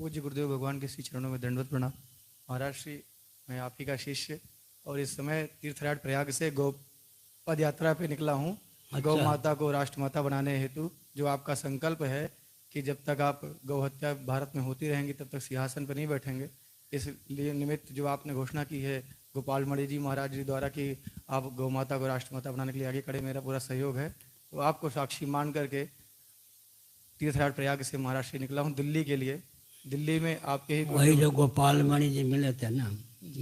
पूज्य गुरुदेव भगवान के श्री चरणों में दंडवत प्रणाम। महाराज श्री, मैं आप ही का शिष्य और इस समय तीर्थराज प्रयाग से गौ पद यात्रा पे निकला हूँ। गौ अच्छा। माता को राष्ट्रमाता बनाने हेतु जो आपका संकल्प है कि जब तक आप गौ हत्या भारत में होती रहेंगी तब तक सिंहासन पर नहीं बैठेंगे, इसलिए निमित्त जो आपने घोषणा की है गोपाल मणि जी महाराज जी द्वारा कि आप गौ माता को राष्ट्रमाता बनाने के लिए आगे खड़े, मेरा पूरा सहयोग है। तो आपको साक्षी मान करके तीर्थराज प्रयाग से महाराष्ट्र से निकला हूँ दिल्ली के लिए। दिल्ली में आपके ही वही जो गोपाल मणि जी मिले थे ना।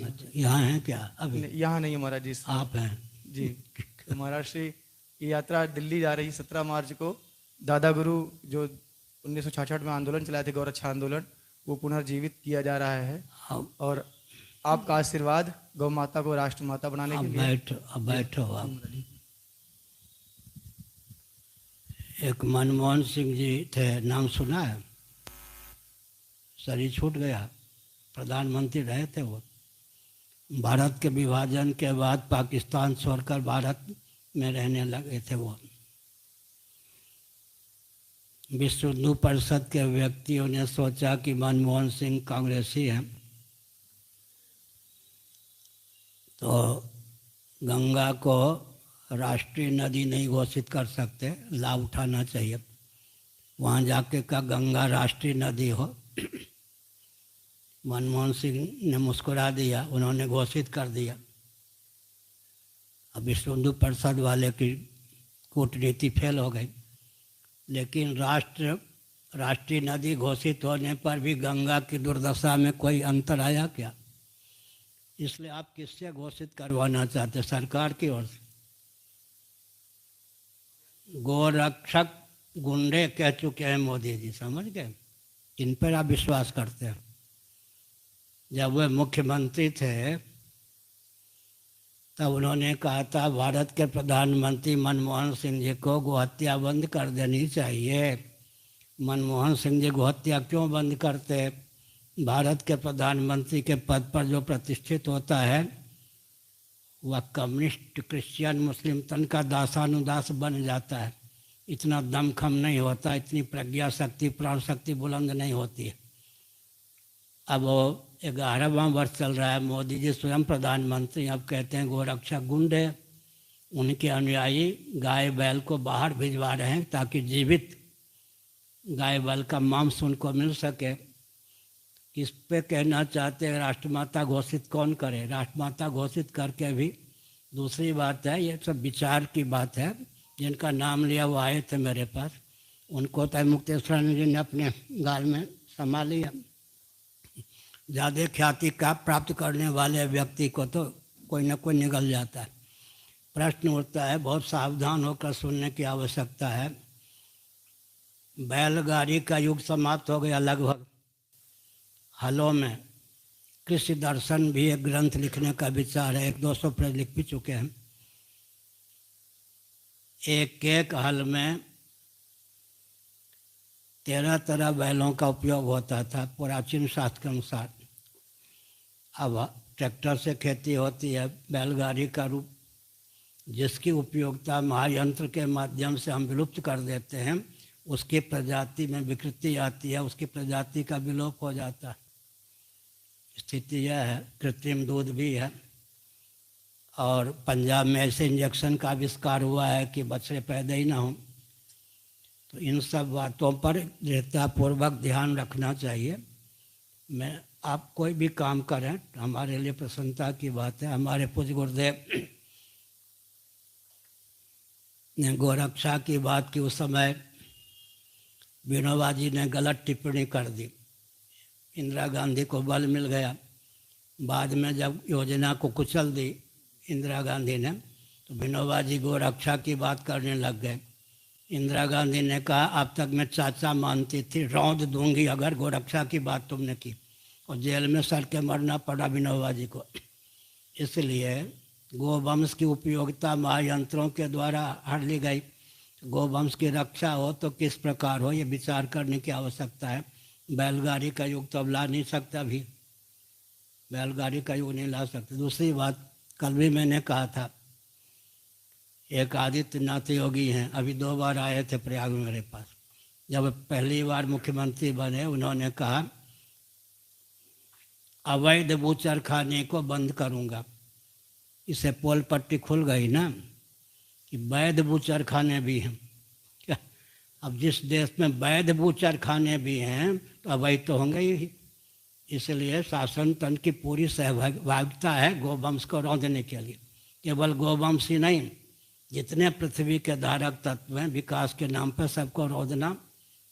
अच्छा, यहाँ हैं क्या अभी? यहाँ नहीं है महाराज जी, आप हैं जी। तो महाराष्ट्र की यात्रा दिल्ली जा रही 17 मार्च को। दादा गुरु जो 1966 में आंदोलन चलाए थे, गौरक्षा आंदोलन, वो पुनर्जीवित किया जा रहा है। अब और आपका आशीर्वाद गौ माता को राष्ट्रमाता बनाने के लिए। अब बैठो आप। एक मनमोहन सिंह जी थे, नाम सुना है? शरीर छूट गया, प्रधानमंत्री रहे थे वो। भारत के विभाजन के बाद पाकिस्तान छोड़कर भारत में रहने लगे थे वो। विश्व हिंदू परिषद के व्यक्तियों ने सोचा कि मनमोहन सिंह कांग्रेसी हैं, तो गंगा को राष्ट्रीय नदी नहीं घोषित कर सकते, लाभ उठाना चाहिए। वहाँ जाके का गंगा राष्ट्रीय नदी हो। मनमोहन सिंह ने मुस्कुरा दिया, उन्होंने घोषित कर दिया। अब विश्व हिंदू परिषद वाले की कूटनीति फेल हो गई। लेकिन राष्ट्रीय नदी घोषित होने पर भी गंगा की दुर्दशा में कोई अंतर आया क्या? इसलिए आप किससे घोषित करवाना चाहते? सरकार की ओर से। गोरक्षक गुंडे कह चुके हैं मोदी जी, समझ गए? इन पर आप विश्वास करते हैं? जब वे मुख्यमंत्री थे तब उन्होंने कहा था भारत के प्रधानमंत्री मनमोहन सिंह जी को गोहत्या बंद कर देनी चाहिए। मनमोहन सिंह जी गोहत्या क्यों बंद करते? भारत के प्रधानमंत्री के पद पर जो प्रतिष्ठित होता है वह कम्युनिस्ट, क्रिश्चियन, मुस्लिम तन का दासानुदास बन जाता है। इतना दमखम नहीं होता, इतनी प्रज्ञा शक्ति, प्राण शक्ति बुलंद नहीं होती है। अब वो 11वां वर्ष चल रहा है, मोदी जी स्वयं प्रधानमंत्री, अब कहते हैं गोरक्षक गुंडे। उनके अनुयायी गाय बैल को बाहर भिजवा रहे हैं ताकि जीवित गाय बैल का मांस उनको मिल सके। किस पे कहना चाहते हैं राष्ट्रमाता घोषित कौन करे? राष्ट्रमाता घोषित करके भी दूसरी बात है, ये सब विचार की बात है। जिनका नाम लिया वो आए थे मेरे पास, उनको तो मुक्तेश्वर जी ने अपने गाल में समा लिया। ज़्यादा ख्याति का प्राप्त करने वाले व्यक्ति को तो कोई न कोई निगल जाता है। प्रश्न उठता है, बहुत सावधान होकर सुनने की आवश्यकता है। बैलगाड़ी का युग समाप्त हो गया लगभग। हालों में कृषि दर्शन भी एक ग्रंथ लिखने का विचार है, 100-200 पेज लिख भी चुके हैं। एक हल में 13 तरह बैलों का उपयोग होता था प्राचीन शास्त्र के अनुसार। अब ट्रैक्टर से खेती होती है, बैलगाड़ी का रूप जिसकी उपयोगिता महायंत्र के माध्यम से हम विलुप्त कर देते हैं, उसकी प्रजाति में विकृति आती है, उसकी प्रजाति का विलोप हो जाता है। स्थिति यह है। कृत्रिम दूध भी है और पंजाब में ऐसे इंजेक्शन का आविष्कार हुआ है कि बच्चे पैदा ही ना हो। तो इन सब बातों पर दृढ़तापूर्वक ध्यान रखना चाहिए। मैं आप कोई भी काम करें, हमारे लिए प्रसन्नता की बात है। हमारे पूज्य गुरुदेव ने गोरक्षा की बात की, उस समय विनोबा जी ने गलत टिप्पणी कर दी, इंदिरा गांधी को बल मिल गया। बाद में जब योजना को कुचल दी इंदिरा गांधी ने, तो विनोबा जी गोरक्षा की बात करने लग गए। इंदिरा गांधी ने कहा अब तक मैं चाचा मानती थी, रौंद दूंगी अगर गोरक्षा की बात तुमने की, और जेल में सड़ के मरना पड़ा विनोबा जी को। इसलिए गोवंश की उपयोगिता महायंत्रों के द्वारा हर ली गई। गोवंश की रक्षा हो तो किस प्रकार हो, ये विचार करने की आवश्यकता है। बैलगाड़ी का युग तो अब ला नहीं सकता, भी बैलगाड़ी का युग नहीं ला सकते। दूसरी बात, कल भी मैंने कहा था, एक आदित्यनाथ योगी हैं, अभी 2 बार आए थे प्रयाग में मेरे पास। जब पहली बार मुख्यमंत्री बने, उन्होंने कहा अवैध बूचर खाने को बंद करूंगा। इससे पोल पट्टी खुल गई ना कि वैध बूचर खाने भी हैं। क्या अब जिस देश में वैध बूचर खाने भी हैं तो अवैध तो होंगे ही। इसलिए शासन तंत्र की पूरी सहभागिता है गोवंश को रौंदने के लिए। केवल गोवंश ही नहीं, जितने पृथ्वी के धारक तत्व हैं विकास के नाम पर सबको रौंदना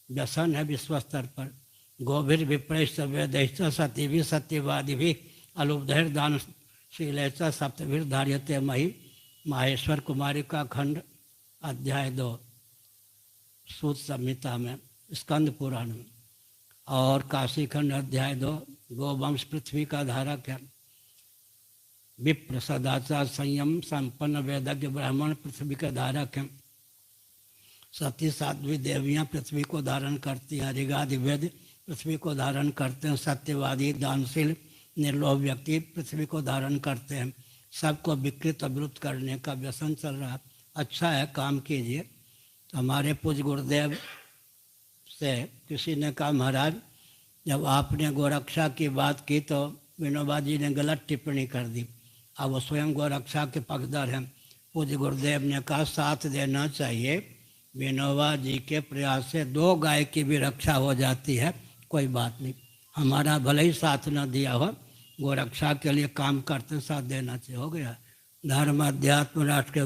व्यसन है विश्व स्तर पर। गोभिर विप्रैश्च वेदैश्च सतीभिः सत्यवादिभिः अलुब्धैर्दानशीलैश्च सप्तभिर्धार्यते महि। माहेश्वर कुमारी का खंड अध्याय 2 सूत संहिता में, स्कंद पुराण में। और काशी खंड अध्याय 2 गोवंश पृथ्वी का धारक है। विप्र सदाचार संयम संपन्न वेदज्ञ ब्राह्मण पृथ्वी के धारक हैं। सती साध्वी देवियाँ पृथ्वी को धारण करती हैं। ऋगादि वेद पृथ्वी को धारण करते हैं। सत्यवादी दानशील निर्लोभ व्यक्ति पृथ्वी को धारण करते हैं। सबको विकृत विरुद्ध करने का व्यसन चल रहा है। अच्छा है, काम कीजिए। तो हमारे पूज्य गुरुदेव से किसी ने कहा, महाराज जब आपने गोरक्षा की बात की तो विनोबा जी ने गलत टिप्पणी कर दी। अब वो स्वयं गोरक्षा के पक्षधर हैं। पूज्य गुरुदेव ने कहा साथ देना चाहिए। विनोबा जी के प्रयास से 2 गाय की भी रक्षा हो जाती है, कोई बात नहीं। हमारा भले ही साथ न दिया हो, गोरक्षा के लिए काम करते साथ देना चाहिए। हो गया। धर्म अध्यात्म राष्ट्र के